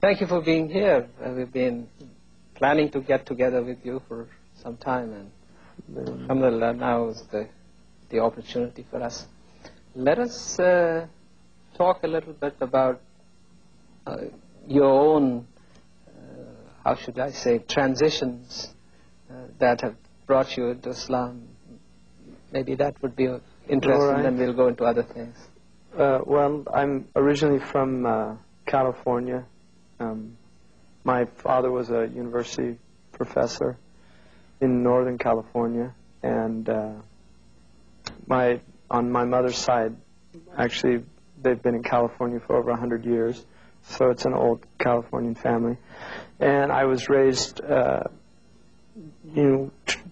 thank you for being here. We've been planning to get together with you for some time, and alhamdulillah, now is the opportunity for us. Let us talk a little bit about your own, how should I say, transitions that have brought you into Islam. Maybe that would be of interest, and then we'll go into other things. Well, I'm originally from California. My father was a university professor in Northern California, and on my mother's side, actually, they've been in California for over 100 years, so it's an old Californian family. And I was raised,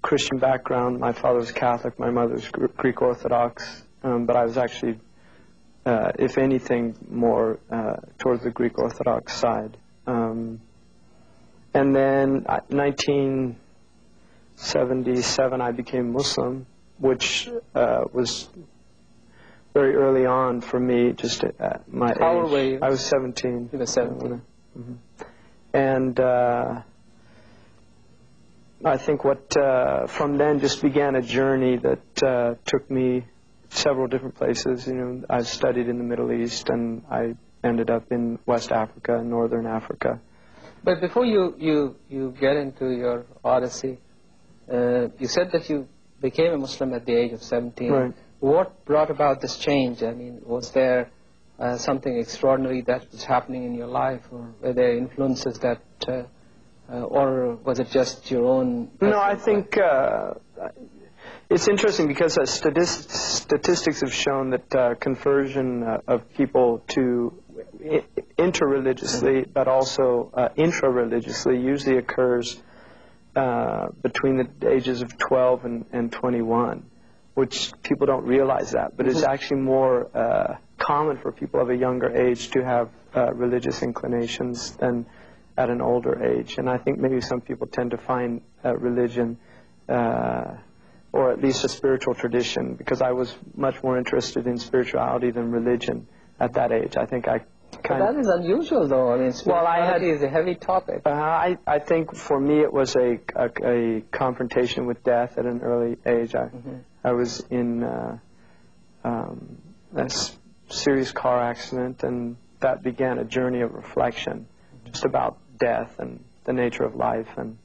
Christian background. My father was Catholic, my mother was Greek Orthodox, but I was actually, if anything, more towards the Greek Orthodox side. And then 1977, I became Muslim, which was very early on for me, just at my age. How old were you? I was 17. You were 17. And I think from then just began a journey that took me several different places. I studied in the Middle East, and I ended up in West Africa and Northern Africa. But before you get into your odyssey, you said that you became a Muslim at the age of 17. Right. What brought about this change? I mean, was there something extraordinary that was happening in your life, or were there influences that, or was it just your own? No, I think it's interesting because statistics have shown that conversion of people to interreligiously, but also intra-religiously, usually occurs between the ages of 12 and 21, which people don't realize that, but it's actually more common for people of a younger age to have religious inclinations than at an older age. And I think maybe some people tend to find religion, or at least a spiritual tradition, because I was much more interested in spirituality than religion at that age. I think I kind of... That is unusual, though. I mean, spirituality is a heavy topic. I think for me it was a confrontation with death at an early age. I was in a serious car accident, and that began a journey of reflection just about death and the nature of life, and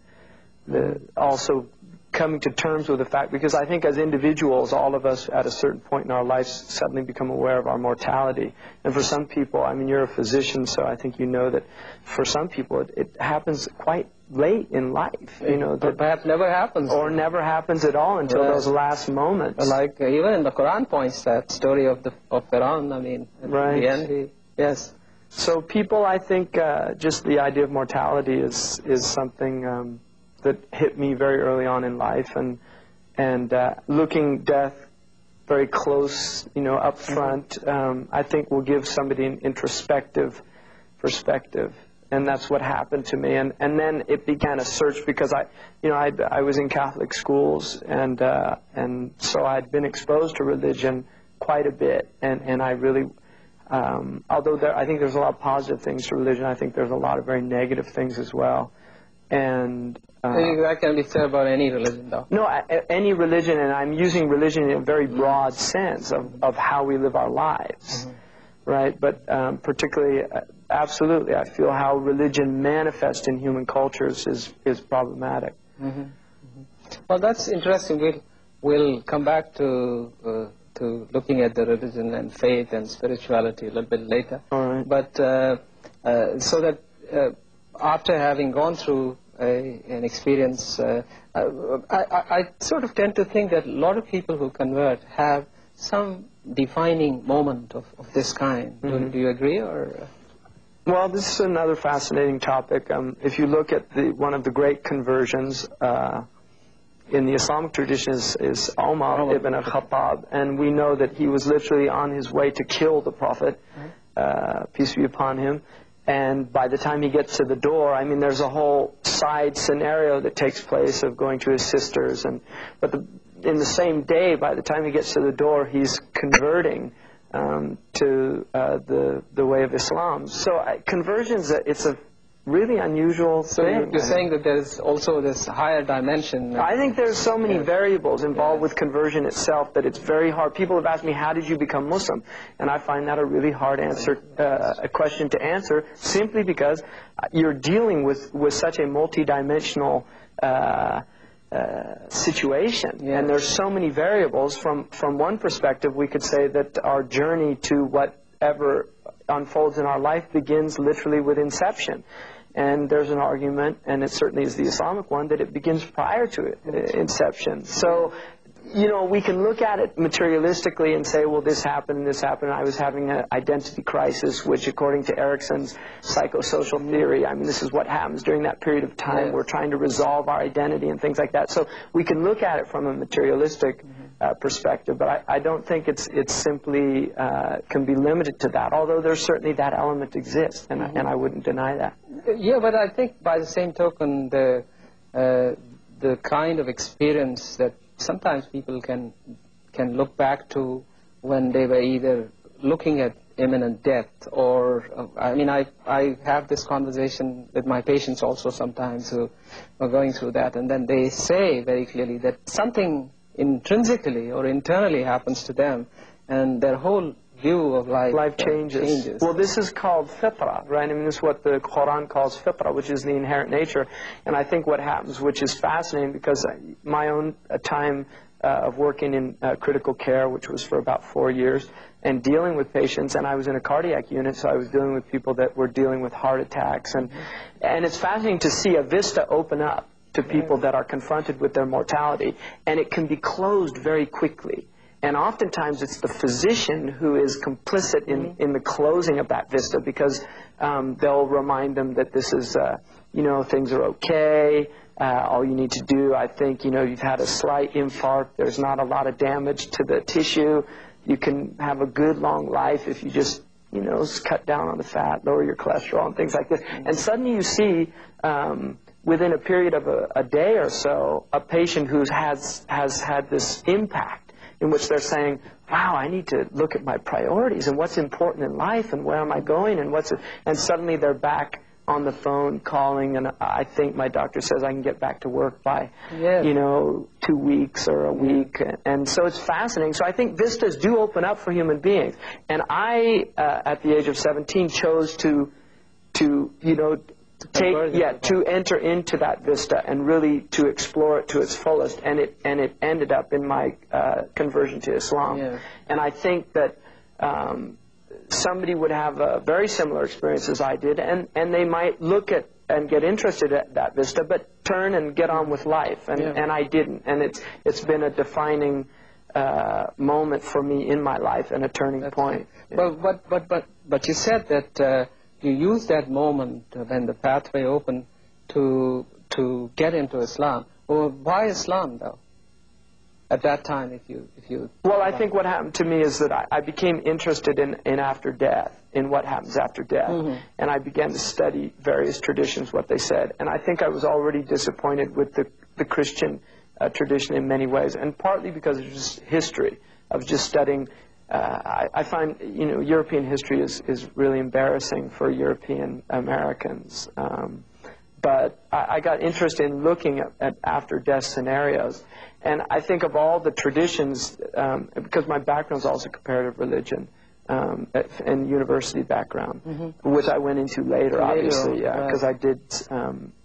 also coming to terms with the fact, because I think as individuals, all of us at a certain point in our lives suddenly become aware of our mortality. And for some people, I mean, you're a physician, so I think you know that for some people it happens quite late in life, that perhaps never happens. Or never happens at all until those last moments. Like even in the Quran points that story of Fir'aun, I mean, at the end, yes. So people, I think, just the idea of mortality is something that hit me very early on in life, and looking death very close, up front, I think will give somebody an introspective perspective, and that's what happened to me. And then it began a search, because I was in Catholic schools, and so I'd been exposed to religion quite a bit, and I really, although I think there's a lot of positive things to religion, I think there's a lot of very negative things as well. And that can be said about any religion, though. No, any religion, and I'm using religion in a very broad sense of how we live our lives, right? But particularly, absolutely, I feel how religion manifests in human cultures is problematic. Well, that's interesting. We'll come back to looking at the religion and faith and spirituality a little bit later. All right. But so that after having gone through an experience, I sort of tend to think that a lot of people who convert have some defining moment of this kind. Do you agree, or? Well, this is another fascinating topic. If you look at one of the great conversions in the Islamic tradition is Umar ibn al-Khattab, and we know that he was literally on his way to kill the Prophet, peace be upon him. And by the time he gets to the door, I mean, there's a whole side scenario that takes place of going to his sisters. But in the same day, by the time he gets to the door, he's converting to the way of Islam. So conversions, it's a really unusual thing. You're saying that there's also this higher dimension. I think there's so many variables involved with conversion itself that it's very hard. People have asked me, how did you become Muslim? And I find that a really hard a question to answer, simply because you're dealing with such a multi-dimensional situation. And there's so many variables. From one perspective, we could say that our journey to whatever unfolds in our life begins literally with inception. And there's an argument, and it certainly is the Islamic one, that it begins prior to inception. So, you know, we can look at it materialistically and say, well, this happened and this happened. I was having an identity crisis, which according to Erickson's psychosocial theory, I mean, this is what happens during that period of time. We're trying to resolve our identity and things like that. So we can look at it from a materialistic perspective, but I don't think it's simply can be limited to that, although there's certainly that element exists, and I wouldn't deny that. Yeah, but I think by the same token, the kind of experience that sometimes people can look back to when they were either looking at imminent death or, I mean, I have this conversation with my patients also sometimes who are going through that, and then they say very clearly that something intrinsically or internally happens to them, and their whole view of life changes. Well, this is called fitrah, right? I mean, this is what the Quran calls fitrah, which is the inherent nature. And I think what happens, which is fascinating, because my own time of working in critical care, which was for about 4 years, and dealing with patients, and I was in a cardiac unit, so I was dealing with people that were dealing with heart attacks. And it's fascinating to see a vista open up to people that are confronted with their mortality, and it can be closed very quickly. And oftentimes it's the physician who is complicit in the closing of that vista, because they'll remind them that this is, you know, things are okay. All you need to do, I think, you know, you've had a slight infarct. There's not a lot of damage to the tissue. You can have a good long life if you just, you know, cut down on the fat, lower your cholesterol and things like this. And suddenly you see, within a period of a day or so, a patient who has had this impact, in which they're saying, wow, I need to look at my priorities and what's important in life and where am I going and suddenly they're back on the phone calling, and I think my doctor says I can get back to work by, you know, 2 weeks or a week. And so it's fascinating. So I think vistas do open up for human beings. And I, at the age of 17, chose to you know, to enter into that vista and really to explore it to its fullest, and it ended up in my conversion to Islam. And I think that somebody would have a very similar experience as I did, and they might look at and get interested at that vista, but turn and get on with life, and I didn't, and it's been a defining moment for me in my life and a turning point. But you said that you used that moment when the pathway opened to get into Islam. Well, why Islam, though? At that time, if you well, I think what happened to me is that I became interested in after death, in what happens after death, and I began to study various traditions, what they said, and I think I was already disappointed with the Christian tradition in many ways, and partly because of just history, of just studying. I find, you know, European history is really embarrassing for European Americans. But I got interested in looking at after-death scenarios. And I think of all the traditions, because my background is also comparative religion and university background, which I went into later, obviously, because I did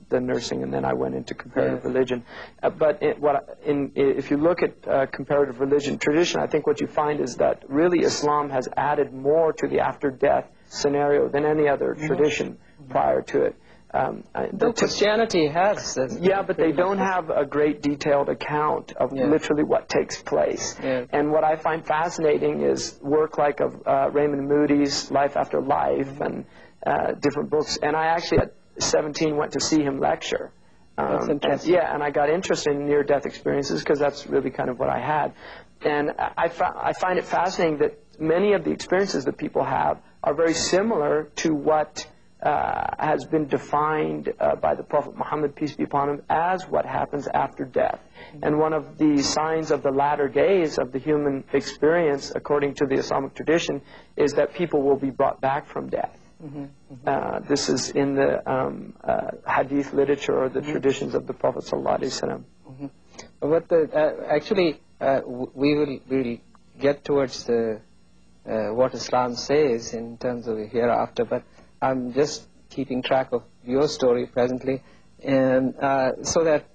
the nursing, and then I went into comparative religion. But if you look at comparative religion tradition, I think what you find is that really Islam has added more to the after-death scenario than any other tradition prior to it. Christianity has. Yeah, but they don't have a great detailed account of literally what takes place. And what I find fascinating is work like of Raymond Moody's Life After Life and different books. And I actually, at 17, went to see him lecture. That's interesting. And I got interested in near-death experiences because that's really kind of what I had. And I find it fascinating that many of the experiences that people have are very similar to what has been defined by the Prophet Muhammad, peace be upon him, as what happens after death. And one of the signs of the latter days of the human experience, according to the Islamic tradition, is that people will be brought back from death. This is in the hadith literature or the traditions of the Prophet ﷺ. But actually, we'll get towards the what Islam says in terms of hereafter, but I'm just keeping track of your story presently, and so that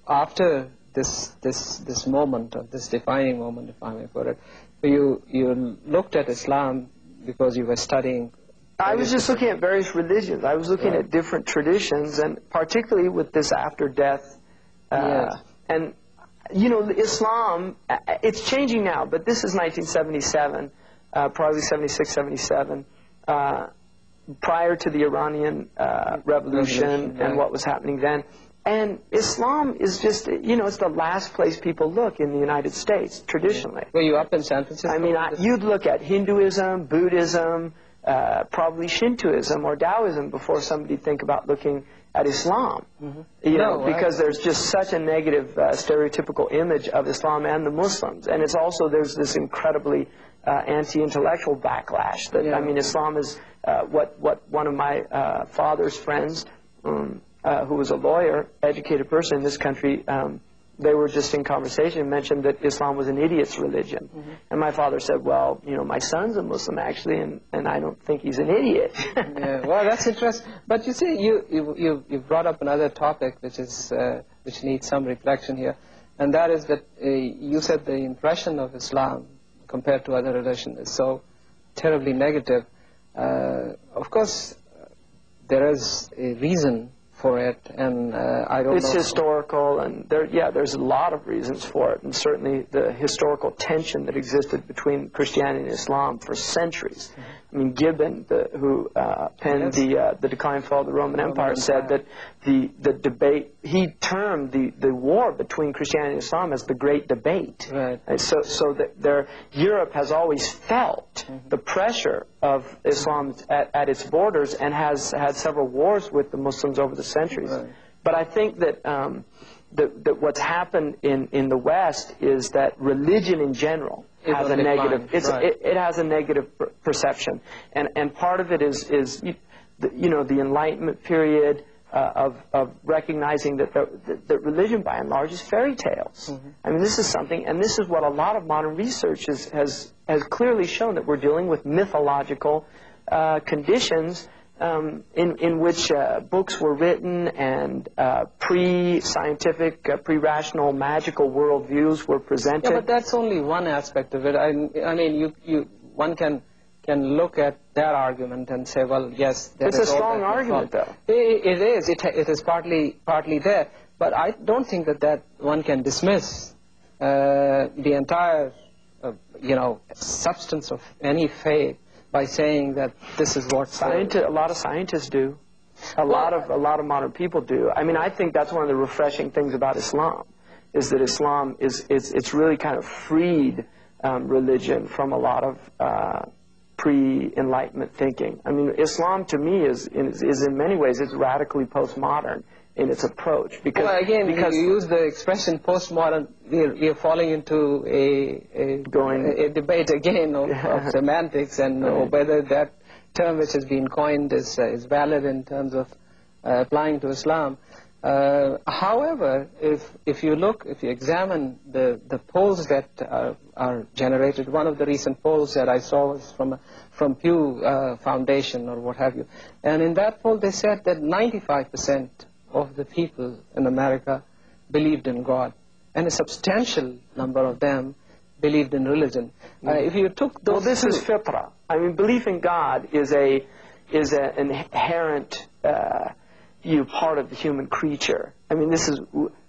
after this moment, or this defining moment, if I may put it, you looked at Islam because you were studying. I was just looking at various religions. I was looking at different traditions, and particularly with this after death. And, you know, Islam, it's changing now, but this is 1977, probably 76, 77, prior to the Iranian revolution and what was happening then. And Islam is just, you know, it's the last place people look in the United States, traditionally. Were you up in San Francisco? I mean, you'd look at Hinduism, Buddhism, probably Shintoism or Taoism before somebody think about looking at Islam. You know, because there's just such a negative stereotypical image of Islam and the Muslims. And it's also, there's this incredibly anti-intellectual backlash. That I mean, Islam is what one of my father's friends, who was a lawyer, educated person in this country, they were just in conversation and mentioned that Islam was an idiot's religion. And my father said, well, you know, my son's a Muslim actually, and I don't think he's an idiot. Well, that's interesting. But you see, you brought up another topic which needs some reflection here, and that is that you said the impression of Islam compared to other religions is so terribly negative. Of course, there is a reason for it, and I don't know. It's historical, and there's a lot of reasons for it, and certainly the historical tension that existed between Christianity and Islam for centuries. I mean, Gibbon, who penned the Decline and Fall of the Roman Empire, said that the debate, he termed the war between Christianity and Islam as the Great Debate. And so that Europe has always felt the pressure of Islam at its borders, and has had several wars with the Muslims over the centuries. But I think that that what's happened in the West is that religion in general has a negative. It has a negative perception, and part of it is you know, the Enlightenment period of recognizing that religion by and large is fairy tales. I mean, this is something, and this is what a lot of modern research has clearly shown, that we're dealing with mythological conditions in which books were written, and pre-scientific, pre-rational, magical worldviews were presented. Yeah, but that's only one aspect of it. I mean, one can look at that argument and say, well, yes, it's a strong argument, though. It is. It is partly there. But I don't think that one can dismiss the entire, you know, substance of any faith by saying that this is what a lot of scientists do. A lot of modern people do. I mean, I think that's one of the refreshing things about Islam, is that Islam it's really kind of freed religion from a lot of pre-Enlightenment thinking. I mean, Islam to me is in many ways it's radically postmodern in its approach. Because, well, again, you use the expression postmodern, we're falling into a debate again of semantics, and whether that term which has been coined is valid in terms of applying to Islam. However, if you examine the polls that are generated, one of the recent polls that I saw was from Pew Foundation or what have you, and in that poll they said that 95% of the people in America believed in God, and a substantial number of them believed in religion. If you took those, well, this is fitrah. I mean, belief in God is an inherent part of the human creature. I mean,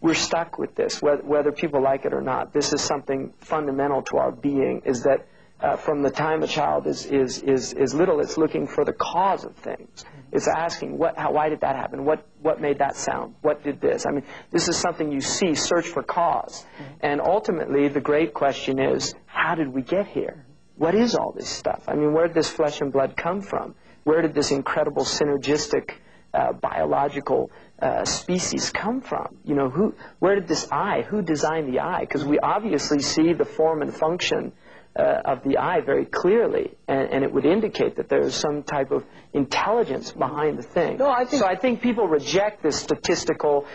we're stuck with this, whether people like it or not. This is something fundamental to our being, is that from the time a child is little, it's looking for the cause of things. It's asking, why did that happen? What made that sound? What did this? I mean, this is something you see, search for cause. And ultimately, the great question is, how did we get here? What is all this stuff? I mean, where did this flesh and blood come from? Where did this incredible synergistic biological species come from? You know, where did this eye, who designed the eye? Because we obviously see the form and function of the eye very clearly, and it would indicate that there is some type of intelligence behind the thing. No, I think people reject this statistical,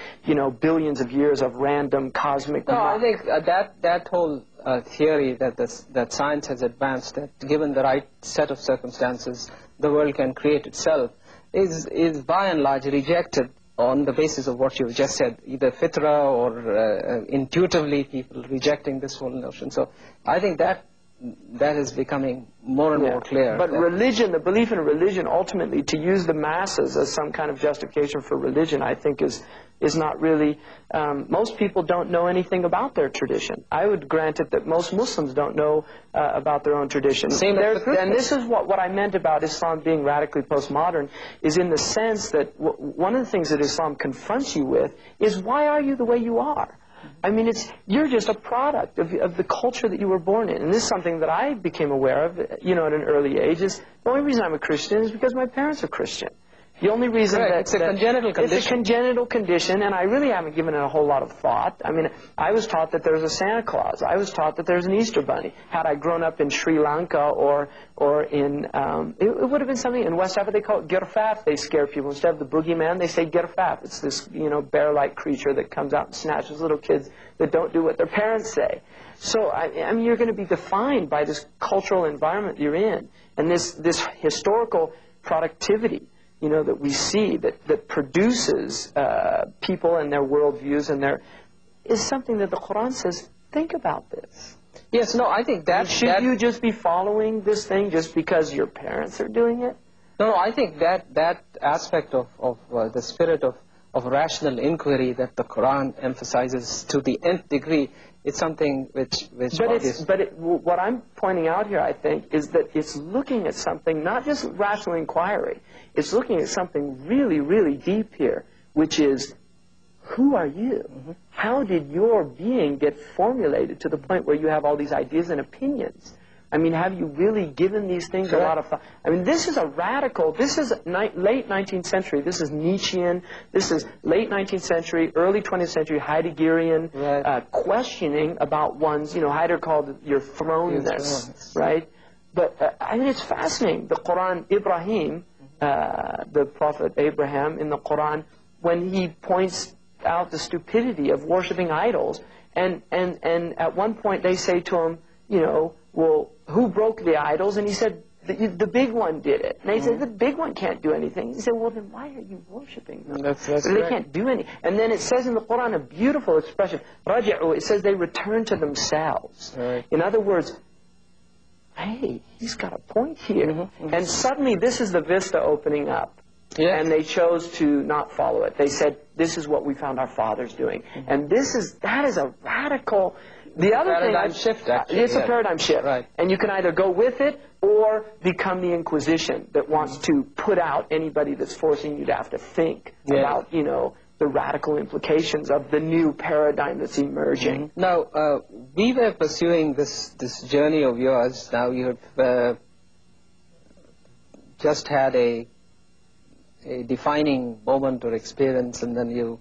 billions of years of random cosmic. No, I think that whole theory that science has advanced, that given the right set of circumstances, the world can create itself, is by and large rejected on the basis of what you just said, either fitra or intuitively people rejecting this whole notion. So I think that is becoming more and more clear. But religion, the belief in religion, ultimately, to use the masses as some kind of justification for religion, I think is not really, most people don't know anything about their tradition. I would grant it that most Muslims don't know about their own tradition. And this is what I meant about Islam being radically postmodern, is in the sense that one of the things that Islam confronts you with is, why are you the way you are? I mean, you're just a product of the culture that you were born in. And this is something that I became aware of, at an early age, is the only reason I'm a Christian is because my parents are Christian. The only reason it's a congenital condition. It's a congenital condition, and I really haven't given it a whole lot of thought. I mean, I was taught that there's a Santa Claus. I was taught that there's an Easter Bunny. Had I grown up in Sri Lanka or in, it would have been something, in West Africa they call it girfaf. They scare people. Instead of the boogeyman, they say girfaf. It's this, bear-like creature that comes out and snatches little kids that don't do what their parents say. So, I mean, you're going to be defined by this cultural environment you're in, and this historical productivity that we see that produces people and their worldviews, and is something that the Quran says, think about this. Yes, no, I think that... Should you just be following this thing just because your parents are doing it? No, I think that aspect of the spirit of rational inquiry that the Quran emphasizes to the nth degree, it's something which what I'm pointing out here, I think, is that it's looking at something, not just rational inquiry, it's looking at something really, really deep here, which is, who are you? Mm-hmm. How did your being get formulated to the point where you have all these ideas and opinions? I mean, have you really given these things a lot of thought? I mean, this is a radical, this is late 19th century, this is Nietzschean, this is late 19th century, early 20th century Heideggerian questioning about one's, Heidegger called it your throne-ness, right? But, I mean, it's fascinating. The Quran, Ibrahim, the prophet Abraham in the Quran, when he points out the stupidity of worshiping idols, and at one point they say to him, well, who broke the idols? And he said, the big one did it. And they said, the big one can't do anything. He said, well, then why are you worshiping them? They can't do anything. And then it says in the Quran a beautiful expression, raja'u, it says they return to themselves. Right. In other words, hey, he's got a point here. Mm-hmm. And suddenly this is the vista opening up. Yes. And they chose to not follow it. They said, this is what we found our fathers doing. Mm-hmm. And that is a radical... The other paradigm shift, actually. It's a paradigm shift. Right. And you can either go with it or become the Inquisition that wants to put out anybody that's forcing you to have to think about, the radical implications of the new paradigm that's emerging. Mm-hmm. Now, we were pursuing this journey of yours. Now you have just had a defining moment or experience, and then you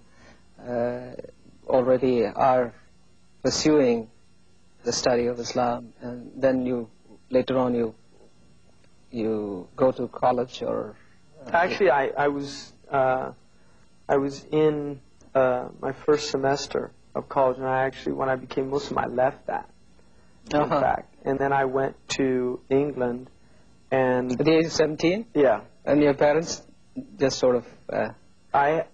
already are pursuing the study of Islam, and then later on you go to college or... Actually, I was in my first semester of college, and when I became Muslim, I left that, in fact. And then I went to England, and... At the age of 17? Yeah. And your parents just sort of... I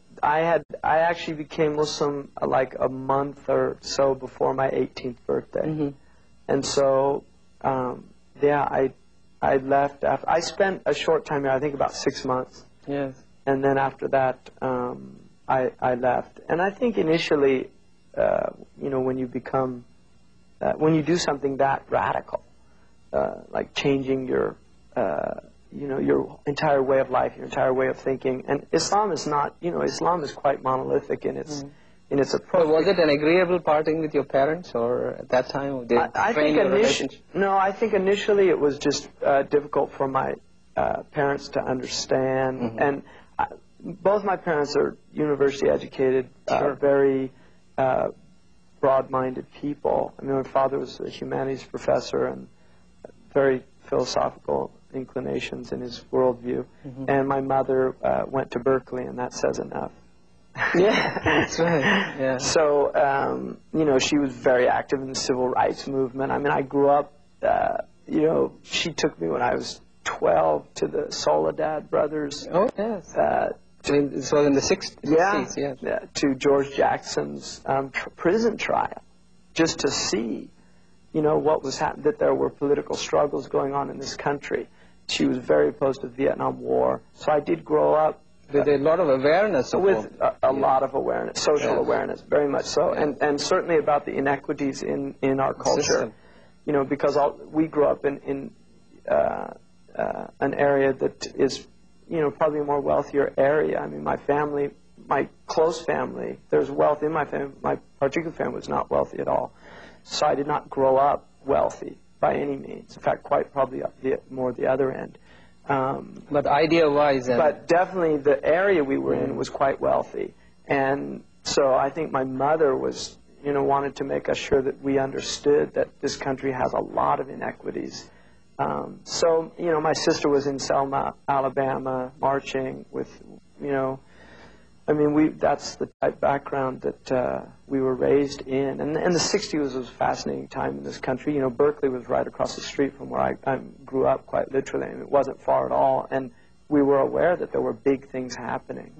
actually became Muslim like a month or so before my 18th birthday. Mm-hmm. And so, I left after, I spent a short time here, I think about 6 months. Yes. And then after that, I left. And I think initially, when you become, when you do something that radical, like changing your entire way of life, your entire way of thinking. And Islam is not, Islam is quite monolithic in its approach. So was it an agreeable parting with your parents, or at that time did I think I think initially it was just difficult for my parents to understand. Mm-hmm. And both my parents are university educated, very broad-minded people. I mean, my father was a humanities professor, and very philosophical inclinations in his worldview. And my mother went to Berkeley, and that says enough. Yeah, that's right. Yeah. So, you know, she was very active in the civil rights movement. I mean, I grew up, you know, she took me when I was 12 to the Soledad brothers. Oh, yes. This was in the 60s, yes. Yeah, to George Jackson's prison trial, just to see, you know, what was happening, that there were political struggles going on in this country. She was very opposed to the Vietnam War. So I did grow up with a lot of awareness. With a lot of awareness, social awareness, very much so. And certainly about the inequities in our culture. System. You know, because we grew up in an area that is, you know, probably a more wealthier area. I mean, my family, my close family, there's wealth in my family. My particular family was not wealthy at all. So I did not grow up wealthy by any means. In fact, quite probably more the other end. But idea-wise... But definitely the area we were in was quite wealthy. And so I think my mother was, you know, wanted to make us sure that we understood that this country has a lot of inequities. So, you know, my sister was in Selma, Alabama, marching with, you know, I mean, that's the type of background that we were raised in. And the 60s was a fascinating time in this country. You know, Berkeley was right across the street from where I grew up, quite literally. I mean, it wasn't far at all. And we were aware that there were big things happening,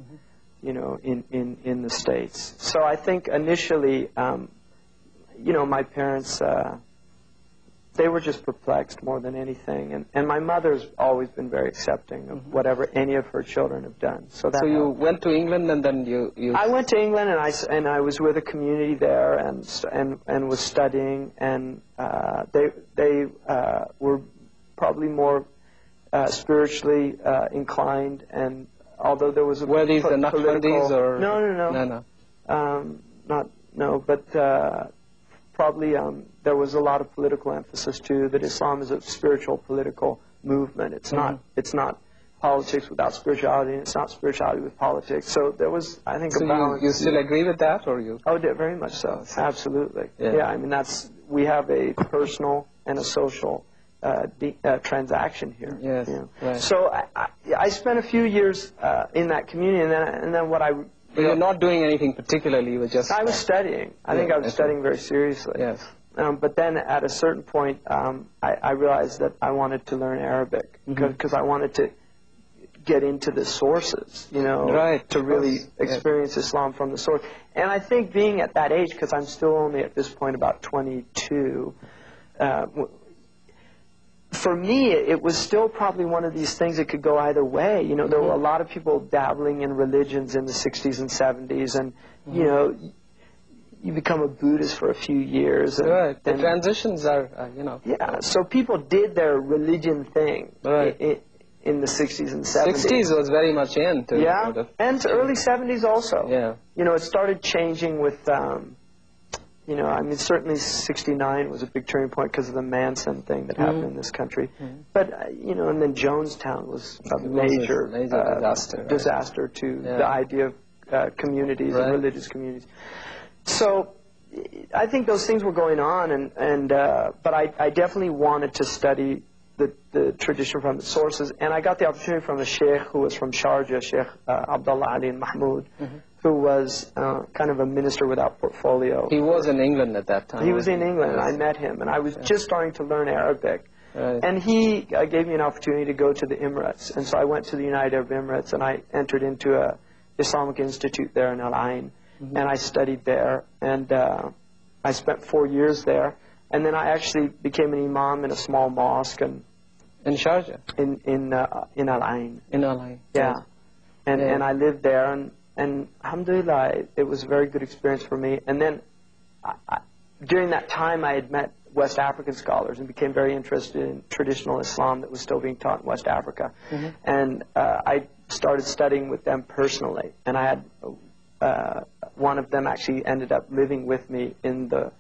you know, in the States. So I think initially, you know, my parents... they were just perplexed more than anything. And my mother's always been very accepting of whatever any of her children have done. So you went to England and then you... I went to England and I was with a community there and was studying. And they were probably more spiritually inclined. And although there was a... Were these the Naqshbandis or... No. But... probably there was a lot of political emphasis too, that Islam is a spiritual political movement. It's not politics without spirituality, and it's not spirituality with politics. So there was, I think, a balance. You still agree with that, or you? Oh, very much so. Absolutely. Yeah, I mean, we have a personal and a social transaction here. Yes. You know? Right. So I spent a few years in that community, and then what I... But you're not doing anything particularly, you were just... I was studying. I think I was studying very seriously. Yes. But then at a certain point, I realized that I wanted to learn Arabic because I wanted to get into the sources, you know, to really experience Islam from the source. And I think being at that age, because I'm still only at this point about 22, for me, it was still probably one of these things that could go either way. You know, there were a lot of people dabbling in religions in the 60s and 70s, and, you know, you become a Buddhist for a few years. And, the transitions are, you know. Yeah, so people did their religion thing in the 60s and 70s. 60s was very much in. Yeah, and early 70s also. Yeah. You know, it started changing with... you know, I mean, certainly 69 was a big turning point because of the Manson thing that happened in this country. But, you know, and then Jonestown was a major disaster to the idea of communities and religious communities. So I think those things were going on, but I definitely wanted to study the tradition from the sources. And I got the opportunity from a sheikh who was from Sharjah, Sheikh Abdullah Ali Mahmoud, who was kind of a minister without portfolio. He was in England at that time. He was in England, and I met him, and I was just starting to learn Arabic. And he gave me an opportunity to go to the Emirates, and so I went to the United Arab Emirates, and I entered into a Islamic institute there in Al Ain, and I studied there, and I spent 4 years there, and then I actually became an imam in a small mosque in Sharjah, in Al Ain. In Al Ain, yeah, and I lived there, and alhamdulillah, it was a very good experience for me. And then during that time, I had met West African scholars and became very interested in traditional Islam that was still being taught in West Africa. And I started studying with them personally. And I had one of them actually ended up living with me in the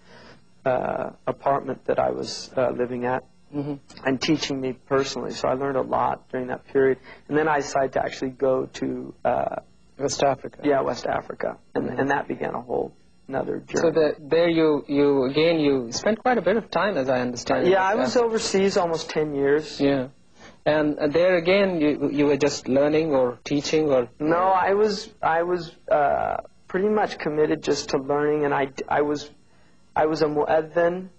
apartment that I was living at. And teaching me personally. So I learned a lot during that period. And then I decided to actually go to... West Africa. Yeah, West Africa. And that began a whole another journey. So there you spent quite a bit of time, as I understand. Yeah, I was overseas almost 10 years. Yeah. And there again, you were just learning or teaching, or? No, I was pretty much committed just to learning, and I was a mu'adhin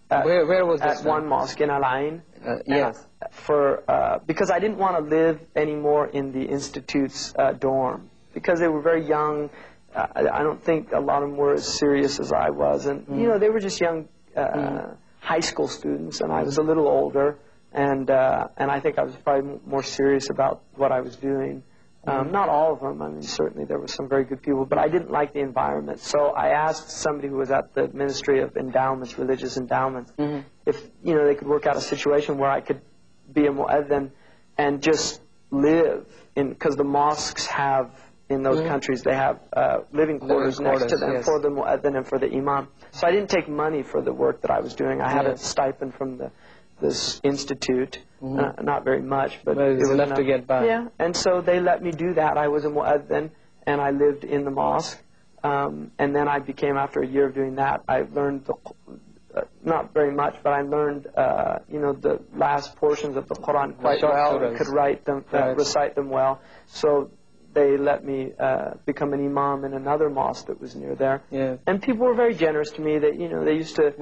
where was this? At one mosque in Al Ain. Yes. Because I didn't want to live anymore in the institute's dorm, because they were very young. I don't think a lot of them were as serious as I was, and you know, they were just young high school students, and I was a little older. And I think I was probably more serious about what I was doing. Not all of them. I mean, certainly there were some very good people, but I didn't like the environment. So I asked somebody who was at the Ministry of Endowments, Religious Endowments, if they could work out a situation where I could be a mu'adhin and just live in, because the mosques have in those countries, they have living quarters next to them for the mu'adhin and for the imam. So I didn't take money for the work that I was doing. I had a stipend from this institute, not very much, but it was enough to get by. Yeah, and so they let me do that. I was a mu'adhin, and I lived in the mosque. And then I became, after a year of doing that, I learned not very much, but I learned, the last portions of the Quran quite well, and could write them, recite them well. So they let me become an imam in another mosque that was near there. Yeah. And people were very generous to me. That they used to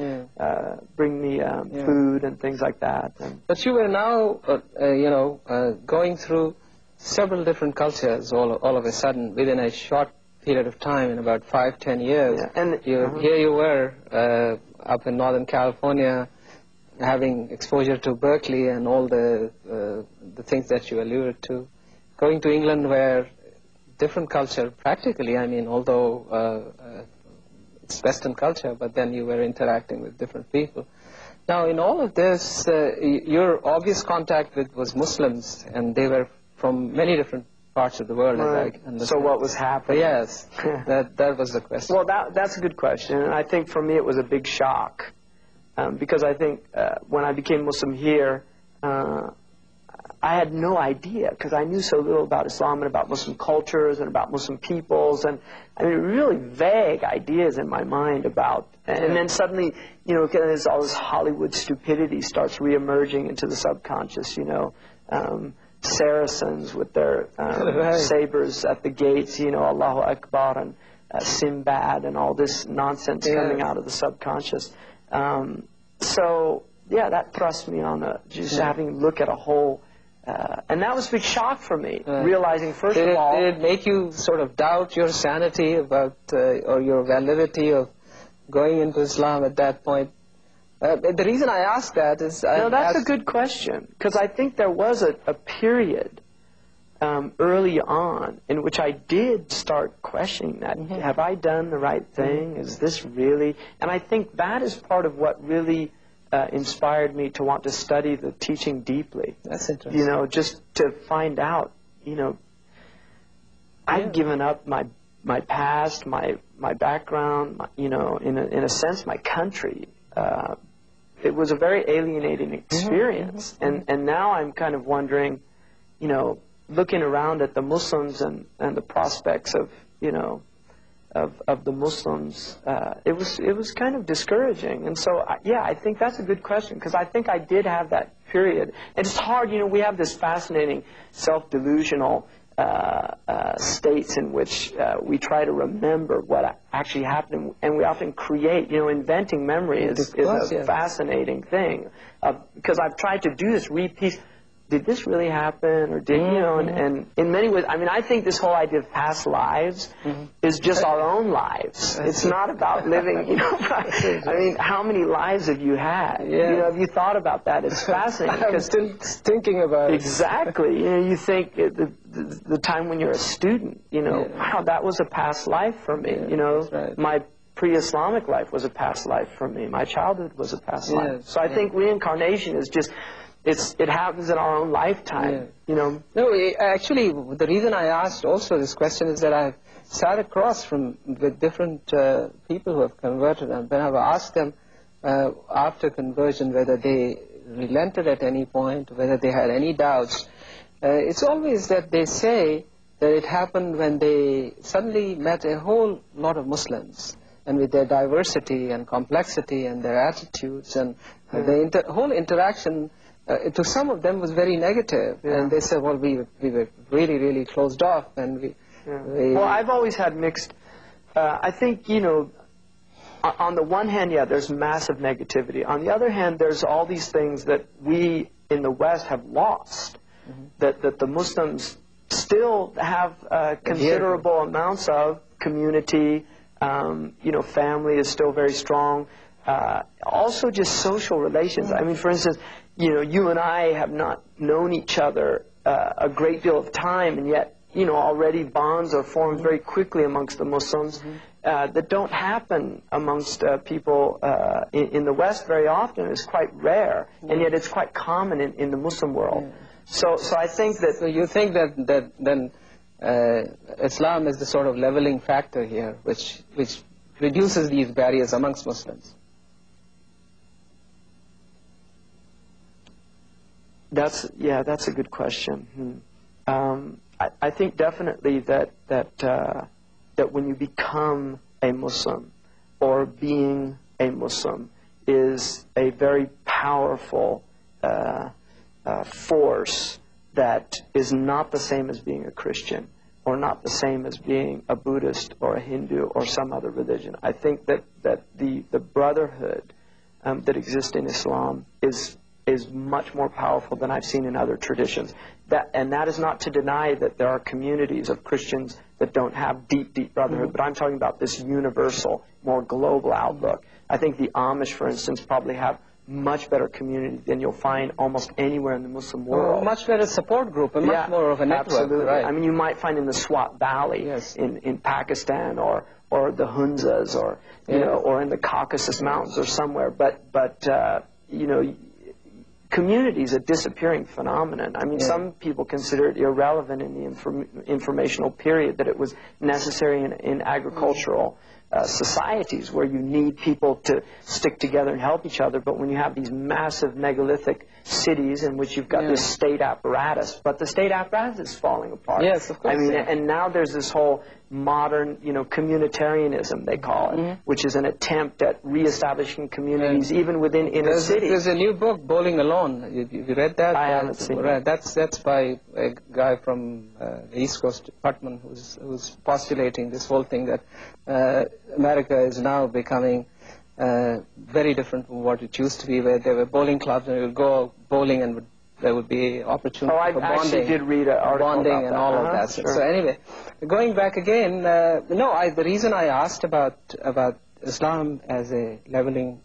bring me food and things like that. But you were now, going through several different cultures all of a sudden within a short period of time, in about 5-10 years. Yeah. And here you were up in Northern California, having exposure to Berkeley and all the things that you alluded to. Going to England, where different culture, practically, I mean, although it's Western culture, but then you were interacting with different people. Now, in all of this, your obvious contact with was Muslims, and they were from many different parts of the world, as I understand. So what was happening? Yes, that was the question. Well, that's a good question, and I think for me it was a big shock, because I think when I became Muslim here, I had no idea, because I knew so little about Islam and about Muslim cultures and about Muslim peoples, and I mean, really vague ideas in my mind about, and then suddenly, there's all this Hollywood stupidity starts reemerging into the subconscious, Saracens with their sabers at the gates, Allahu Akbar, and Sinbad, and all this nonsense coming out of the subconscious. So, yeah, that thrust me on just having to look at a whole. And that was a big shock for me, realizing, first of all... Did it make you sort of doubt your sanity about, or your validity of going into Islam at that point? The reason I ask that is... No, that's a good question, because I think there was a period early on in which I did start questioning that. Have I done the right thing? Is this really... And I think that is part of what really... inspired me to want to study the teaching deeply. That's interesting. Just to find out, I'd given up my past, my background, in a sense, my country. It was a very alienating experience. And now I'm kind of wondering, looking around at the Muslims and the prospects of, of the Muslims, it was kind of discouraging. And so, I think that's a good question, because I think I did have that period. And it's hard, we have this fascinating self-delusional states in which we try to remember what actually happened, and we often create, inventing memory is a fascinating thing, because I've tried to do this, repiece. Did this really happen, or did, and in many ways, I mean, I think this whole idea of past lives is just our own lives. It's not about living, I mean, how many lives have you had? Have you thought about that? It's fascinating. I'm still thinking about it. Exactly. You think the time when you're a student, wow, that was a past life for me. My pre-Islamic life was a past life for me. My childhood was a past life. So I think reincarnation is just... It happens in our own lifetime, No, actually, the reason I asked also this question is that I've sat across with different people who have converted, and when I've asked them after conversion whether they relented at any point, whether they had any doubts, it's always that they say that it happened when they suddenly met a whole lot of Muslims, and with their diversity and complexity and their attitudes and the whole interaction, to some of them was very negative. And they said, well, we were really, really closed off. And well, I've always had mixed, I think, you know, on the one hand, yeah, there's massive negativity. On the other hand, there's all these things that we in the West have lost, that the Muslims still have considerable amounts of community. You know, family is still very strong. Also just social relations. I mean, for instance, you know, you and I have not known each other a great deal of time, and yet, you know, already bonds are formed very quickly amongst the Muslims that don't happen amongst people in the West very often. It's quite rare, and yet it's quite common in the Muslim world. So I think that... So you think that then Islam is the sort of leveling factor here, which reduces these barriers amongst Muslims? That's a good question. I think definitely that when you become a Muslim, or being a Muslim, is a very powerful force that is not the same as being a Christian, or not the same as being a Buddhist or a Hindu or some other religion. I think that the brotherhood that exists in Islam is much more powerful than I've seen in other traditions. And that is not to deny that there are communities of Christians that don't have deep brotherhood, but I'm talking about this universal, more global outlook. I think the Amish, for instance, probably have much better community than you'll find almost anywhere in the Muslim world. Much better support group, and much more of a network. Absolutely. Right. I mean, you might find in the Swat Valley in Pakistan, or the Hunzas, or you know, or in the Caucasus Mountains or somewhere. But you know, community is a disappearing phenomenon. I mean, some people consider it irrelevant in the informational period, that it was necessary in agricultural societies where you need people to stick together and help each other. But when you have these massive megalithic cities in which you've got this state apparatus, but the state apparatus is falling apart. Yes, of course. I mean, and now there's this whole modern, you know, communitarianism, they call it, which is an attempt at reestablishing communities even within inner cities. There's a new book, Bowling Alone. You read that? I haven't seen it. That's by a guy from the East Coast Department who's postulating this whole thing that America is now becoming very different from what it used to be, where there were bowling clubs and you would go bowling and there would be opportunity for bonding. I actually did read an article bonding about and that. all of that. So anyway, going back again, the reason I asked about Islam as a leveling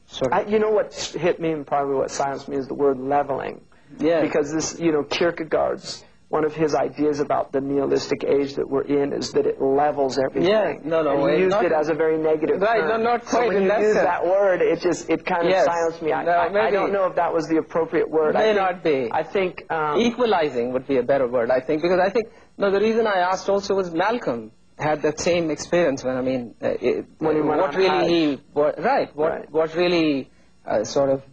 sort of... You know what hit me and probably what silenced me is the word leveling. Yeah. Because this, you know, Kierkegaard's, one of his ideas about the nihilistic age that we're in is that it levels everything. Yeah, no. And he used it as a very negative right, term. not quite so when in you that use sense. that word, it kind of silenced me. I don't know if that was the appropriate word. May not be. I think... equalizing would be a better word, I think, because I think, no, the reason I asked also was Malcolm had that same experience when, I mean, when he went what really, what really sort of...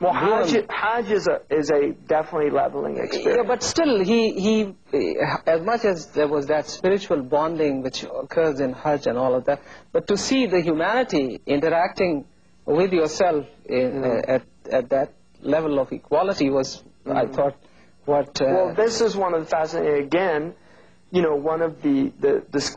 Well, Hajj is a definitely leveling experience. Yeah, but still, he as much as there was that spiritual bonding which occurs in Hajj and all of that, but to see the humanity interacting with yourself at that level of equality was, I thought, what... well, this is one of the fascinating, again, you know, one of the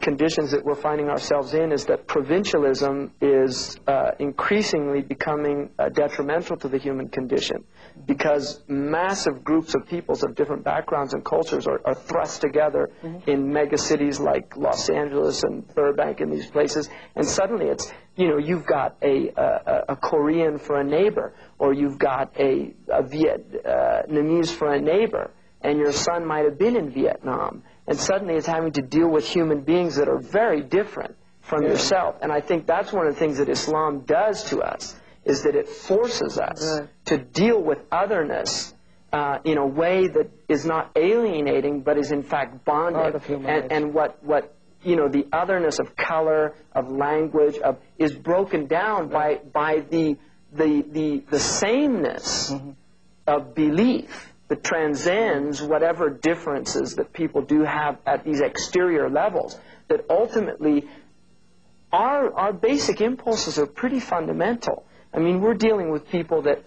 conditions that we're finding ourselves in is that provincialism is increasingly becoming detrimental to the human condition, because massive groups of peoples of different backgrounds and cultures are thrust together in mega cities like Los Angeles and Burbank and these places, and suddenly it's, you know, you've got a Korean for a neighbor, or you've got a Vietnamese for a neighbor, and your son might have been in Vietnam. And suddenly it's having to deal with human beings that are very different from yourself. And I think that's one of the things that Islam does to us, is that it forces us to deal with otherness in a way that is not alienating, but is in fact bonding. And what you know, the otherness of color, of language, is broken down by the sameness of belief that transcends whatever differences that people do have at these exterior levels, that ultimately our basic impulses are pretty fundamental. I mean, we're dealing with people that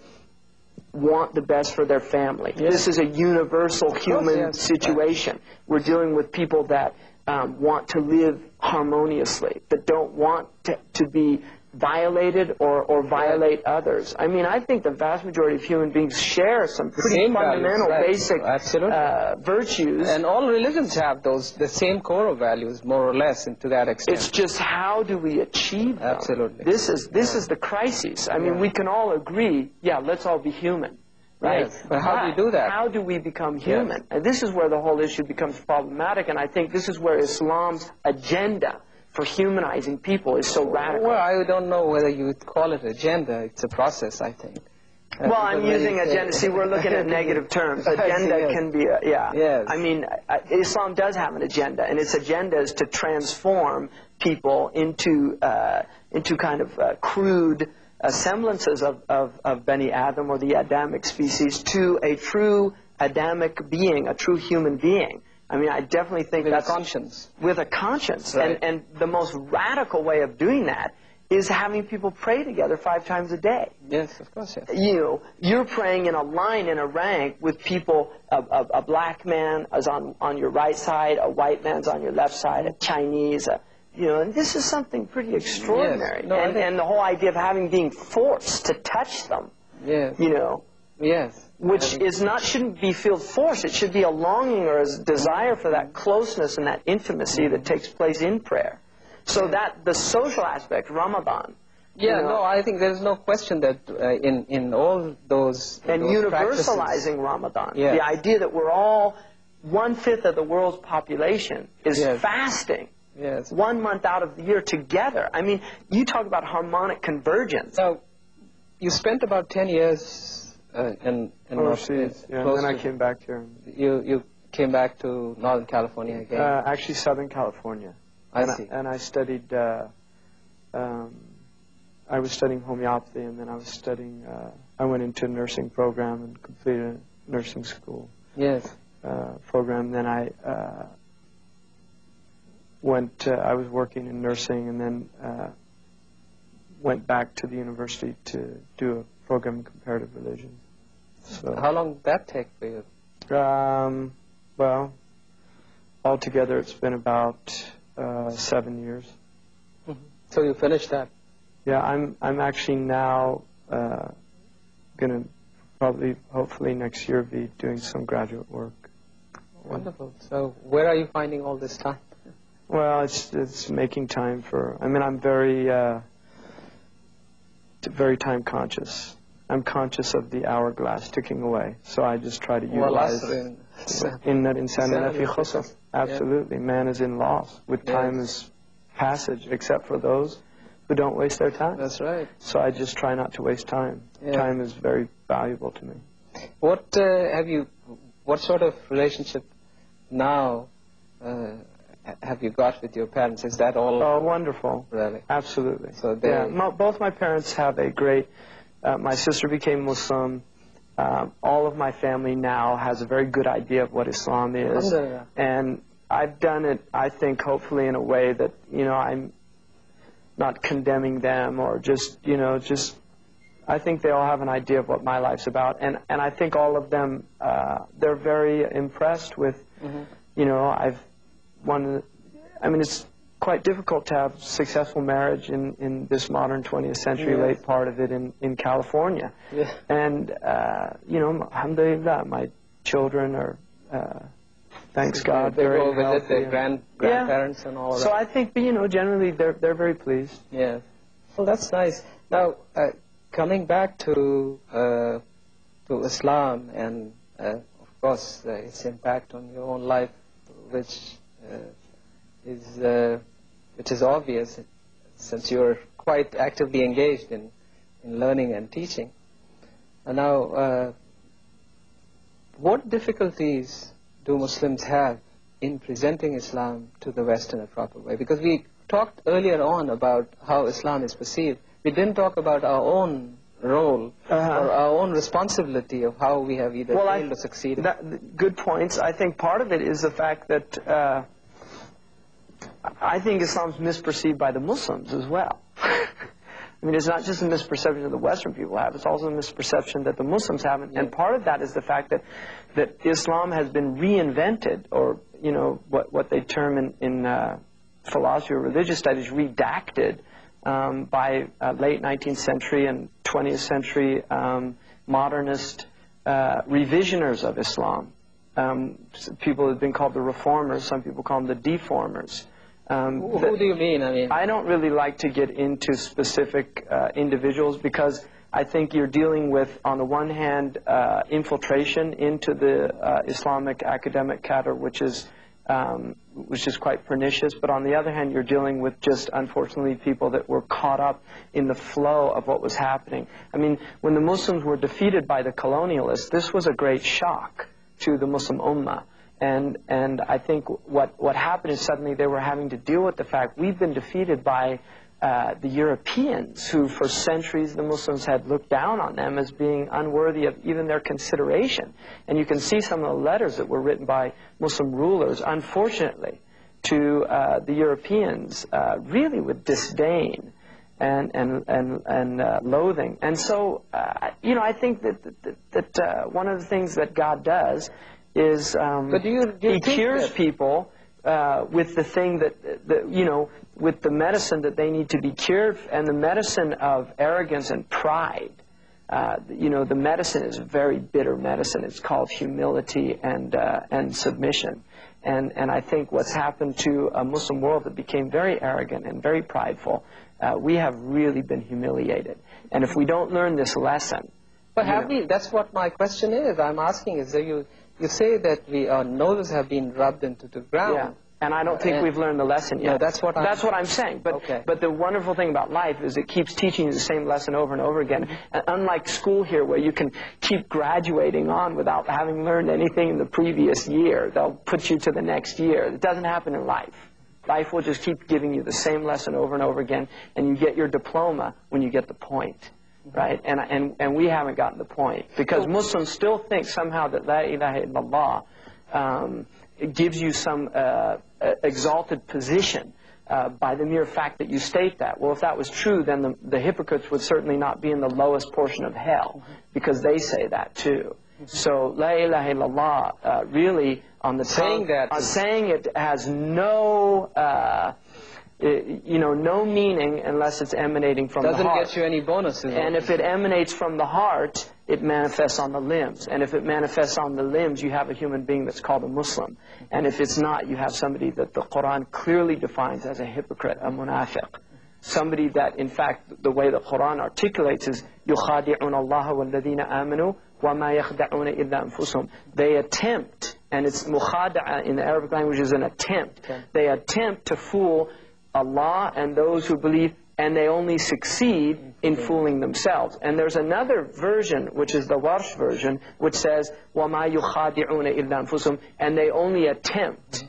want the best for their family. Yes. This is a universal human situation. We're dealing with people that want to live harmoniously, that don't want to be violated or violate others. I mean, I think the vast majority of human beings share some pretty fundamental, basic virtues. And all religions have the same core values, more or less, and to that extent. It's just how do we achieve them? Absolutely. This is the crisis. I mean, we can all agree, yeah, let's all be human. Right? Yes, but how do you do that? How do we become human? Yes. And this is where the whole issue becomes problematic, and I think this is where Islam's agenda for humanizing people is so radical. Well, I don't know whether you would call it agenda. It's a process, I think. Well, I'm using agenda. See, we're looking at negative terms. Agenda can be a, Yes. I mean, Islam does have an agenda, and its agenda is to transform people into kind of crude semblances of Bani Adam, or the Adamic species, to a true Adamic being, a true human being. I mean, I definitely think that's... With a conscience. With a conscience. Right. And the most radical way of doing that is having people pray together 5 times a day. Yes, of course, yes. You're praying in a line, in a rank, with people, a black man is on your right side, a white man's on your left side, a Chinese, and this is something pretty extraordinary. Yes. No, and the whole idea of being forced to touch them, yes. Yes. Which shouldn't be feel forced. It should be a longing or a desire for that closeness and that intimacy that takes place in prayer. So that the social aspect, Ramadan. I think there's no question that in all those and those universalizing Ramadan, yes. The idea that we're all 1/5 of the world's population is yes. fasting. Yes. 1 month out of the year together. I mean, you talk about harmonic convergence. So, you spent about 10 years in overseas, and then I came back here. You came back to Northern California again? Actually, Southern California. I see. And I studied, I was studying homeopathy, and then I was studying, I went into a nursing program and completed a nursing school. Yes. Program. Then I I was working in nursing, and then went back to the university to do a program in comparative religion. So, how long did that take for you? Well, altogether it's been about 7 years. Mm-hmm. So you finished that? Yeah, I'm actually now going to probably, hopefully next year, be doing some graduate work. Wonderful. So where are you finding all this time? Well, it's making time for. I mean, I'm very time conscious. I'm conscious of the hourglass ticking away, so I just try to utilize Absolutely, man is in loss with time as passage, except for those who don't waste their time. That's right. So I just try not to waste time. Yeah. Time is very valuable to me. What sort of relationship now have you got with your parents? Is that all? Oh, wonderful. Really? Absolutely. So both my parents have a great. My sister became Muslim. All of my family now has a very good idea of what Islam is, and I've done it, I think, hopefully in a way that I'm not condemning them or just. I think they all have an idea of what my life's about, and I think all of them they're very impressed with. I mean, it's quite difficult to have successful marriage in this modern 20th century, late part of it in California. Yeah. And, alhamdulillah, my children are, thanks God, they very go healthy. Visit their grandparents and all of that. So I think, generally they're very pleased. Yeah. Well, that's nice. Now, coming back to Islam and, of course, its impact on your own life, which is obvious since you're quite actively engaged in learning and teaching. And now, what difficulties do Muslims have in presenting Islam to the West in a proper way? Because we talked earlier on about how Islam is perceived. We didn't talk about our own role or our own responsibility of how we have either failed or succeeded? Good points. I think part of it is the fact that I think Islam's misperceived by the Muslims as well. I mean, it's not just a misperception that the Western people have, it's also a misperception that the Muslims haven't. Yeah. And part of that is the fact that Islam has been reinvented, or, you know, what they term in philosophy or religious studies, redacted, by late 19th century and 20th century modernist revisioners of Islam. People have been called the reformers, some people call them the deformers. Who do you mean? I don't really like to get into specific individuals, because I think you're dealing with, on the one hand, infiltration into the Islamic academic cadre, which is quite pernicious. But on the other hand, you're dealing with just, unfortunately, people that were caught up in the flow of what was happening. I mean, when the Muslims were defeated by the colonialists, this was a great shock to the Muslim Ummah. And I think what happened is suddenly they were having to deal with the fact we've been defeated by the Europeans, who for centuries the Muslims had looked down on them as being unworthy of even their consideration. And you can see some of the letters that were written by Muslim rulers, unfortunately, to the Europeans, really with disdain and loathing. And so, you know, I think that one of the things that God does is He cures people with the thing that you know, with the medicine that they need to be cured, and the medicine of arrogance and pride. You know, the medicine is a very bitter medicine. It's called humility and submission. And I think what's happened to a Muslim world that became very arrogant and very prideful, we have really been humiliated. And if we don't learn this lesson... But have we? That's what my question is. I'm asking is that you say that our noses have been rubbed into the ground. Yeah. And I don't think we've learned the lesson yet. No, that's what I'm saying. But the wonderful thing about life is it keeps teaching you the same lesson over and over again. And unlike school here, where you can keep graduating on without having learned anything in the previous year, they'll put you to the next year. It doesn't happen in life. Life will just keep giving you the same lesson over and over again, and you get your diploma when you get the point. Right? And we haven't gotten the point. Because Muslims still think somehow that La ilaha illallah it gives you some exalted position by the mere fact that you state that. Well, if that was true, then the hypocrites would certainly not be in the lowest portion of hell, because they say that too. So La ilaha illallah really, on the tongue, saying it has no... you know, no meaning unless it's emanating from the heart. Doesn't get you any bonuses. And if it emanates from the heart, it manifests on the limbs. And if it manifests on the limbs, you have a human being that's called a Muslim. And if it's not, you have somebody that the Quran clearly defines as a hypocrite, a munafiq. Somebody that, in fact, the way the Quran articulates is يُخَادِعُونَ اللَّهَ وَالَّذِينَ آمَنُوا وَمَا يَخْدَعُونَ إِلَّا أَنفُسُهُم. They attempt, and it's mukhada'a in the Arabic language is an attempt. They attempt to fool Allah and those who believe, and they only succeed in fooling themselves. And there's another version, which is the Warsh version, which says, وَمَا يُخَادِعُونَ إِلَّا أَنفُسُهُم, and they only attempt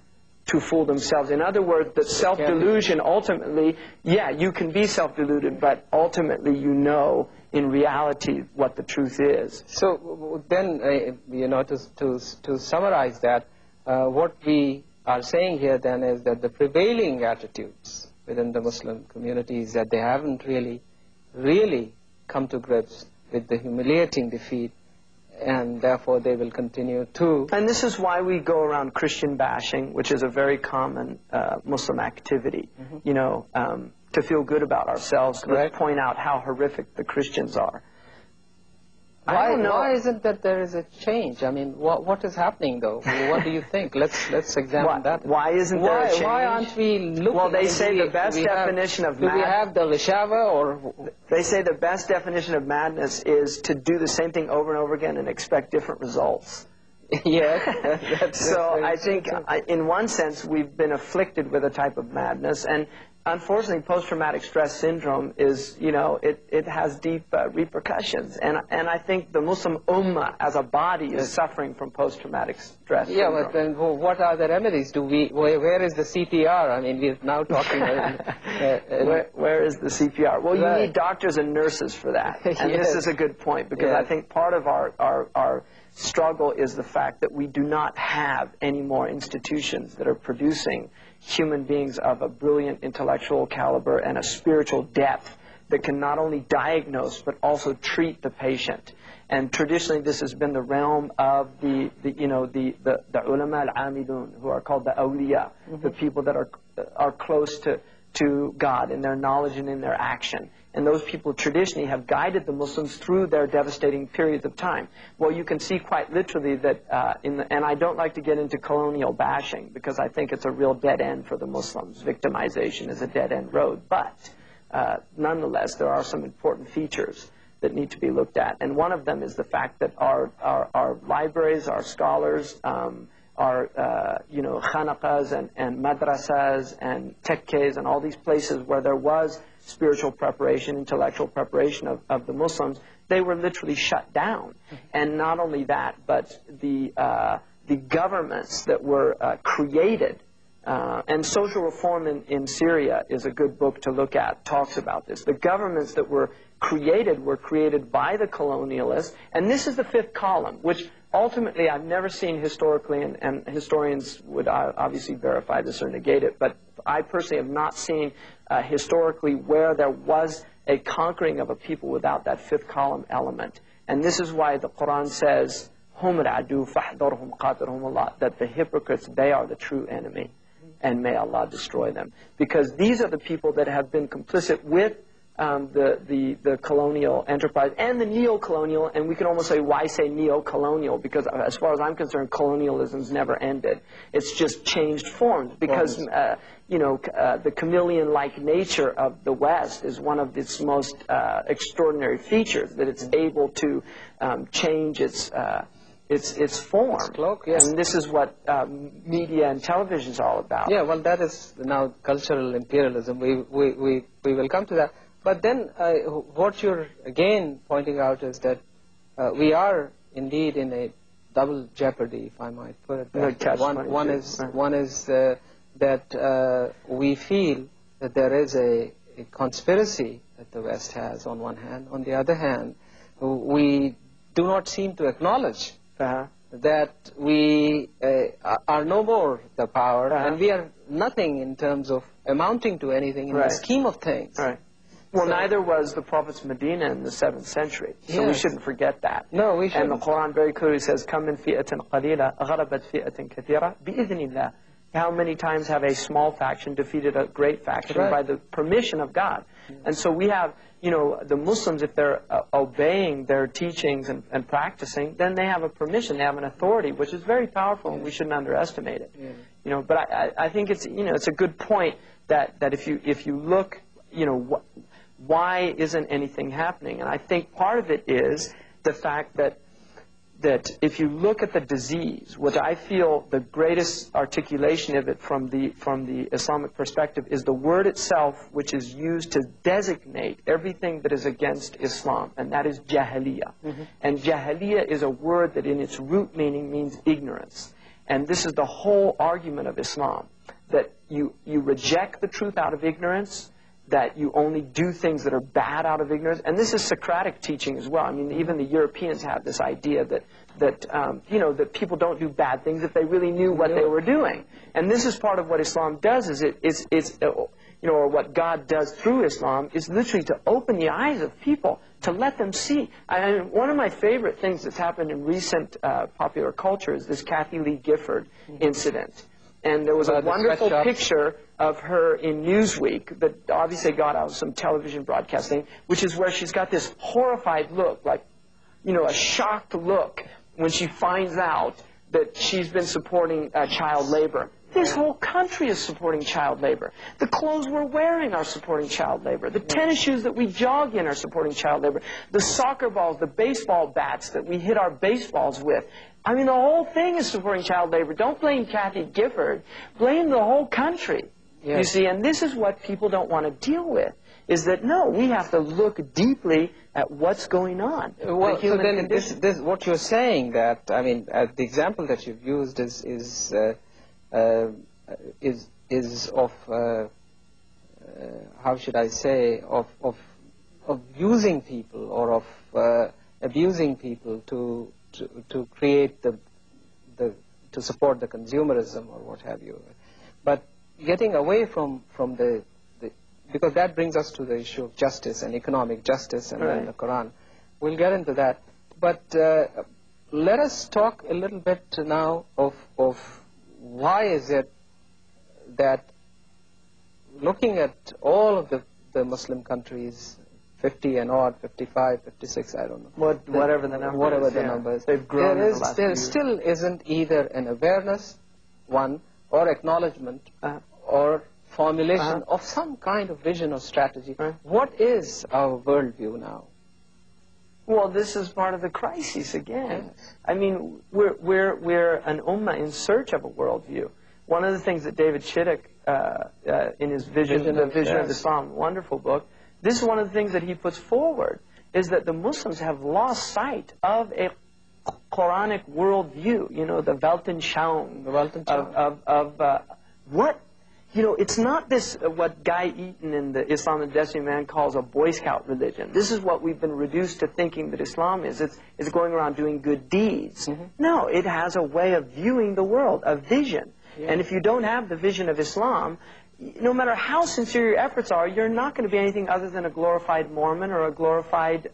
to fool themselves. In other words, the self-delusion ultimately, yeah, you can be self-deluded, but ultimately you know in reality what the truth is. So then, you know, to summarize that, what we are saying here then is that the prevailing attitudes within the Muslim community is that they haven't really come to grips with the humiliating defeat, and therefore they will continue to... And this is why we go around Christian bashing, which is a very common Muslim activity, you know, to feel good about ourselves, to point out how horrific the Christians are. Why isn't that there is a change? I mean, what is happening though? What do you think? Let's examine that. Why isn't there a change? Why aren't we looking? Well, they say the best definition of madness. Do we have the Lishava or? They say the best definition of madness is to do the same thing over and over again and expect different results. Yeah. So I think, in one sense, we've been afflicted with a type of madness, and unfortunately, post-traumatic stress syndrome is, you know, it has deep repercussions. And I think the Muslim Ummah as a body is suffering from post-traumatic stress syndrome. Yeah, but then what are the remedies? Where is the CPR? I mean, we're now talking where is the CPR? Well, you need doctors and nurses for that. And this is a good point, because I think part of our struggle is the fact that we do not have any more institutions that are producing human beings of a brilliant intellectual caliber and a spiritual depth that can not only diagnose but also treat the patient. And traditionally, this has been the realm of the ulama al-amilun, who are called the awliya, the people that are close to God in their knowledge and in their action. And those people traditionally have guided the Muslims through their devastating periods of time. Well, you can see quite literally that, and I don't like to get into colonial bashing, because I think it's a real dead end for the Muslims. Victimization is a dead end road. But nonetheless, there are some important features that need to be looked at. And one of them is the fact that our libraries, our scholars, our khanaqas and madrasas and tekkes and all these places where there was spiritual preparation, intellectual preparation of the Muslims, they were literally shut down. And not only that, but the governments that were created, and Social Reform in Syria is a good book to look at, talks about this. The governments that were created by the colonialists, and this is the fifth column, which ultimately I've never seen historically, and historians would obviously verify this or negate it, but I personally have not seen historically where there was a conquering of a people without that fifth column element. And this is why the Quran says, "Hum al-adu fahdharhum qatarhum Allah," that the hypocrites, they are the true enemy, and may Allah destroy them. Because these are the people that have been complicit with the colonial enterprise and the neo-colonial, and we can almost say, why say neo-colonial? Because as far as I'm concerned, colonialism's never ended. It's just changed forms, because the chameleon-like nature of the West is one of its most extraordinary features, that it's able to change its form. Its cloak, yes. And this is what media and television is all about. Yeah, well, that is now cultural imperialism. We will come to that. But then what you're again pointing out is that we are indeed in a double jeopardy, if I might put it that way. One is that we feel that there is a conspiracy that the West has on one hand. On the other hand, we do not seem to acknowledge that we are no more the power, and we are nothing in terms of amounting to anything in the scheme of things. Well, neither was the Prophet's Medina in the 7th century, so we shouldn't forget that. No, we shouldn't. And the Quran very clearly says, "Kam min fi'atin qalila ghalabat fi'atin kathira bi'idhnillah." How many times have a small faction defeated a great faction by the permission of God? And so we have, the Muslims, if they're obeying their teachings and practicing, then they have a permission, they have an authority, which is very powerful, and we shouldn't underestimate it. But I think it's, it's a good point that if you look, why isn't anything happening? And I think part of it is the fact that if you look at the disease, which I feel the greatest articulation of it from the Islamic perspective is the word itself, which is used to designate everything that is against Islam, and that is jahiliyyah. And jahiliyyah is a word that in its root meaning means ignorance. And this is the whole argument of Islam, that you reject the truth out of ignorance, that you only do things that are bad out of ignorance. And this is Socratic teaching as well. I mean, even the Europeans have this idea that people don't do bad things if they really knew what they were doing. And this is part of what Islam does, or what God does through Islam, is literally to open the eyes of people, to let them see. One of my favorite things that's happened in recent popular culture is this Kathy Lee Gifford incident. And there was a wonderful picture of her in Newsweek that obviously got out of some television broadcasting, which is where she's got this horrified look, like, a shocked look when she finds out that she's been supporting child labor. This whole country is supporting child labor. The clothes we're wearing are supporting child labor. The tennis shoes that we jog in are supporting child labor. The soccer balls, the baseball bats that we hit our baseballs with. I mean, the whole thing is supporting child labor. Don't blame Kathy Gifford. Blame the whole country. Yes. You see, and this is what people don't want to deal with, is that, no, we have to look deeply at what's going on. Well, the human so then condition. this, what you're saying that, I mean, the example that you've used is of, how should I say, of using people or of abusing people to create to support the consumerism or what have you. But getting away from the because that brings us to the issue of justice and economic justice and then the Quran. We'll get into that. But let us talk a little bit now of why is it that looking at all of the Muslim countries, 50 and odd, 55, 56, I don't know. Whatever the number is. They've grown in the last few there years. still isn't either an awareness, one, or acknowledgement, or formulation of some kind of vision or strategy. What is our worldview now? Well, this is part of the crisis again. Yes. I mean, we're an ummah in search of a worldview. One of the things that David Chittick, in his Vision of Islam, wonderful book, this is one of the things that he puts forward, is that the Muslims have lost sight of a Quranic worldview, you know, the Weltanschauung, of what, you know, it's not this, what Guy Eaton in the Islam and Destiny Man calls a Boy Scout religion. This is what we've been reduced to thinking that Islam is. It's going around doing good deeds. No, it has a way of viewing the world, a vision. And if you don't have the vision of Islam, no matter how sincere your efforts are, you're not going to be anything other than a glorified Mormon or a glorified,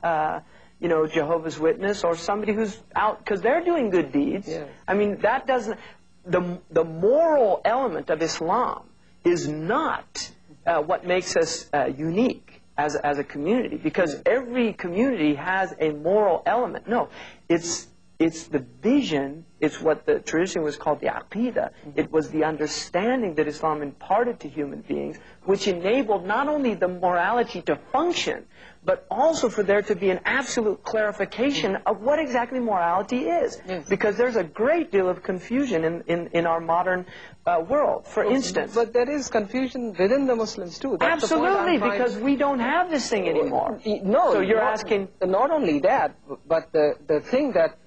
you know, Jehovah's Witness or somebody who's out because they're doing good deeds. Yes. I mean, that doesn't. The moral element of Islam is not what makes us unique as a community, because every community has a moral element. No, it's the vision. It's what the tradition was called the aqidah. It was the understanding that Islam imparted to human beings, which enabled not only the morality to function, but also for there to be an absolute clarification of what exactly morality is. Because there's a great deal of confusion in our modern world. For instance... But there is confusion within the Muslims too. That's absolutely, because we don't have this thing anymore. No, so you're asking... Not only that, but the thing that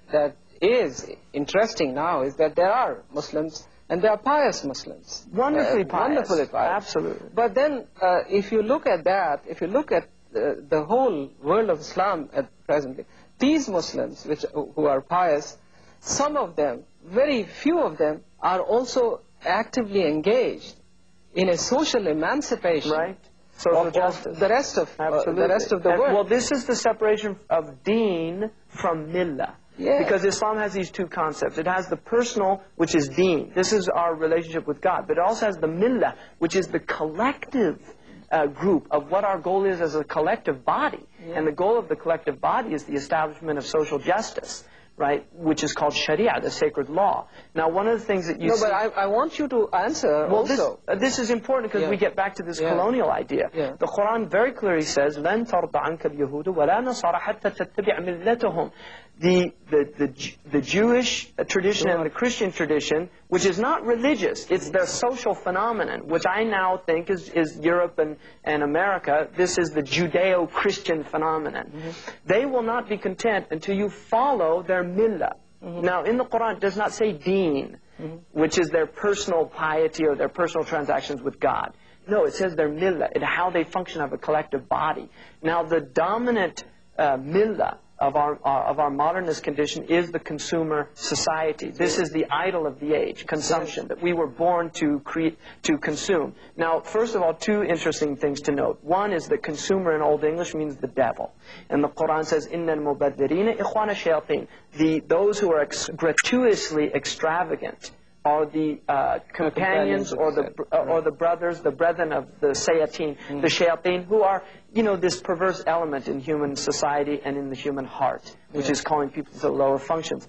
is interesting now is that there are Muslims and there are pious Muslims. Wonderfully pious. Wonderfully pious. Absolutely. But then if you look at that, if you look at the whole world of Islam at presently, these Muslims who are pious, some of them, very few of them, are also actively engaged in a social emancipation. Right. Social justice. The rest of the world. Well, this is the separation of deen from millah. Yes. Because Islam has these two concepts. It has the personal, which is deen. This is our relationship with God. But it also has the millah, which is the collective group of what our goal is as a collective body. And the goal of the collective body is the establishment of social justice, right, which is called Sharia, the sacred law. Now, one of the things that you see... but I want you to answer also. This is important because we get back to this colonial idea. The Quran very clearly says, لَن تَرْضَ عَنْكَ الْيَهُودُ وَلَا نَصَارَ حَتَّى تَتَّبِعْ مِلَّتَهُمْ. The Jewish tradition and the Christian tradition, which is not religious, it's their social phenomenon, which I now think is Europe and America. This is the Judeo-Christian phenomenon. They will not be content until you follow their millah. Now, in the Quran, it does not say deen, which is their personal piety or their personal transactions with God. No, it says their millah, how they function as a collective body. Now, the dominant millah of our modernist condition is the consumer society. This is the idol of the age, consumption, that we were born to consume. Now, first of all, two interesting things to note. One is that consumer in Old English means the devil. And the Quran says, إِنَّ الْمُبَذِّرِينَ إِخْوَانَ الشَّيَاطِينَ. Those who are gratuitously extravagant are the companions or the brothers, the brethren of the Sayateen, the Shayateen, who are, you know, this perverse element in human society and in the human heart, which is calling people to lower functions.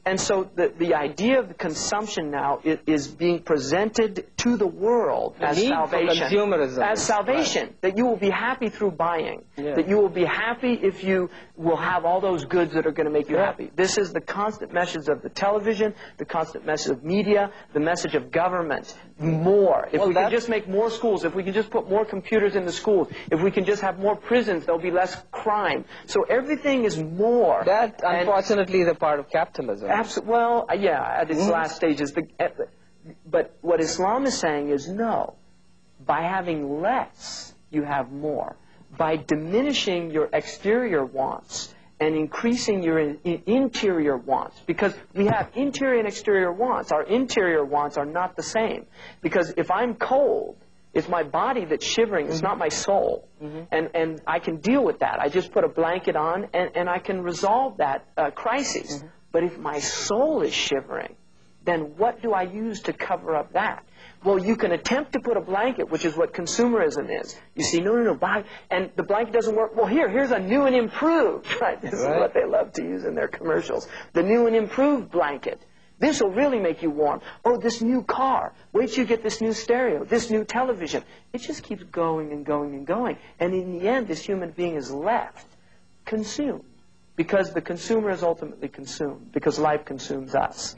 And so the idea of the consumption now is being presented to the world as need salvation. for consumerism. As salvation. Right. That you will be happy through buying. Yeah. That you will be happy if you will have all those goods that are going to make you Yeah. happy. This is the constant message of the television, the constant message of media, the message of government. More. If we can just make more schools, if we can just put more computers in the schools, if we can just have more prisons, there'll be less crime. So everything is more. That, unfortunately, is a part of capitalism. Well, yeah, at its last stages. But what Islam is saying is no. By having less, you have more. By diminishing your exterior wants and increasing your interior wants. Because we have interior and exterior wants. Our interior wants are not the same. Because if I'm cold, it's my body that's shivering. It's not my soul. And I can deal with that. I just put a blanket on and I can resolve that crisis. But if my soul is shivering, then what do I use to cover up that? Well, you can attempt to put a blanket, which is what consumerism is. You see, no, buy, and the blanket doesn't work. Well, here's a new and improved, right? This is what they love to use in their commercials. The new and improved blanket. This will really make you warm. Oh, this new car. Wait till you get this new stereo, this new television. It just keeps going and going and going. And in the end, this human being is left consumed. Because the consumer is ultimately consumed. Because life consumes us.